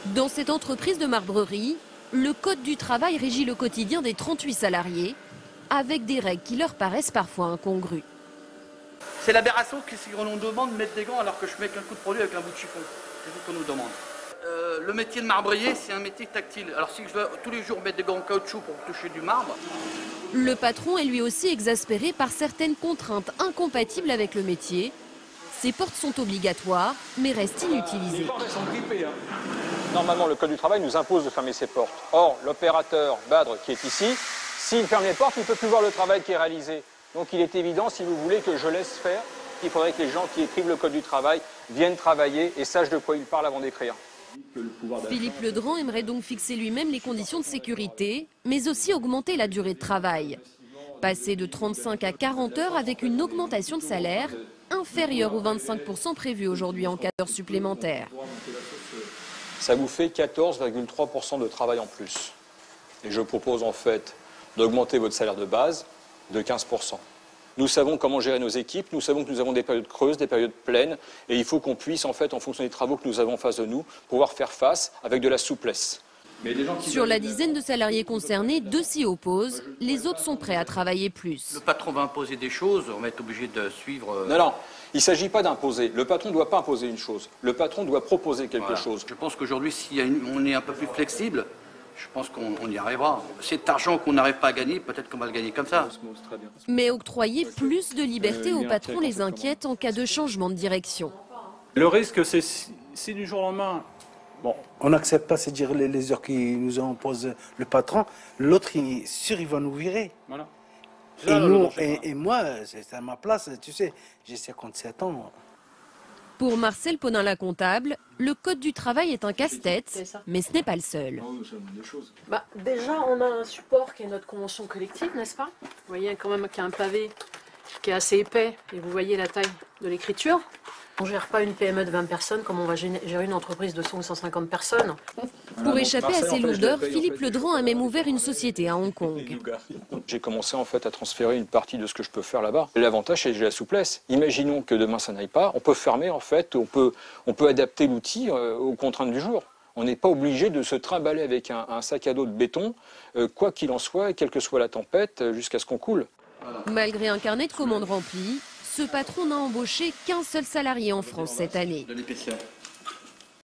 Dans cette entreprise de marbrerie, le code du travail régit le quotidien des 38 salariés, avec des règles qui leur paraissent parfois incongrues. C'est l'aberration qu'on nous demande de mettre des gants alors que je mets qu'un coup de produit avec un bout de chiffon. C'est ce qu'on nous demande. Le métier de marbrier, c'est un métier tactile. Alors si je dois tous les jours mettre des gants en caoutchouc pour toucher du marbre... Le patron est lui aussi exaspéré par certaines contraintes incompatibles avec le métier. Ces portes sont obligatoires, mais restent inutilisées. Les portes, elles sont grippées. Normalement, le Code du travail nous impose de fermer ces portes. Or, l'opérateur Badre qui est ici, s'il ferme les portes, il ne peut plus voir le travail qui est réalisé. Donc il est évident, si vous voulez, que je laisse faire, qu'il faudrait que les gens qui écrivent le Code du travail viennent travailler et sachent de quoi ils parlent avant d'écrire. Philippe Ledran aimerait donc fixer lui-même les conditions de sécurité, mais aussi augmenter la durée de travail. Passer de 35 à 40 heures avec une augmentation de salaire inférieure aux 25% prévus aujourd'hui en cas d'heures supplémentaires. Ça vous fait 14,3% de travail en plus. Et je propose en fait d'augmenter votre salaire de base de 15%. Nous savons comment gérer nos équipes, nous savons que nous avons des périodes creuses, des périodes pleines, et il faut qu'on puisse, en fait, en fonction des travaux que nous avons en face de nous, pouvoir faire face avec de la souplesse. Sur la dizaine de salariés concernés, 2 s'y opposent, les autres sont prêts à travailler plus. Le patron va imposer des choses, on va être obligé de suivre... Non, il ne s'agit pas d'imposer. Le patron ne doit pas imposer une chose. Le patron doit proposer quelque chose. Je pense qu'aujourd'hui, si on est un peu plus flexible, je pense qu'on y arrivera. Cet argent qu'on n'arrive pas à gagner, peut-être qu'on va le gagner comme ça. Mais octroyer plus de liberté aux patrons les inquiète en cas de changement de direction. Le risque, c'est si du jour au lendemain, bon, on n'accepte pas, c'est-à-dire les heures qui nous impose le patron, l'autre, il va nous virer. Voilà. Et moi, c'est à ma place, tu sais, j'ai 57 ans. Pour Marcel Ponin-la-Comptable, le Code du travail est un casse-tête, mais ce n'est pas le seul. Déjà, on a un support qui est notre convention collective, n'est-ce pas? Vous voyez quand même qu'il y a un pavé qui est assez épais, et vous voyez la taille de l'écriture. On ne gère pas une PME de 20 personnes comme on va gérer une entreprise de 100 ou 150 personnes. Pour échapper à ces lourdeurs, Philippe Ledran a même ouvert une société à Hong Kong. J'ai commencé en fait à transférer une partie de ce que je peux faire là-bas. L'avantage, c'est que j'ai la souplesse. Imaginons que demain ça n'aille pas, on peut fermer en fait, on peut adapter l'outil aux contraintes du jour. On n'est pas obligé de se trimballer avec un sac à dos de béton, quoi qu'il en soit, et quelle que soit la tempête, jusqu'à ce qu'on coule. Malgré un carnet de commandes rempli, ce patron n'a embauché qu'un seul salarié en France cette année. De l'épaisseur.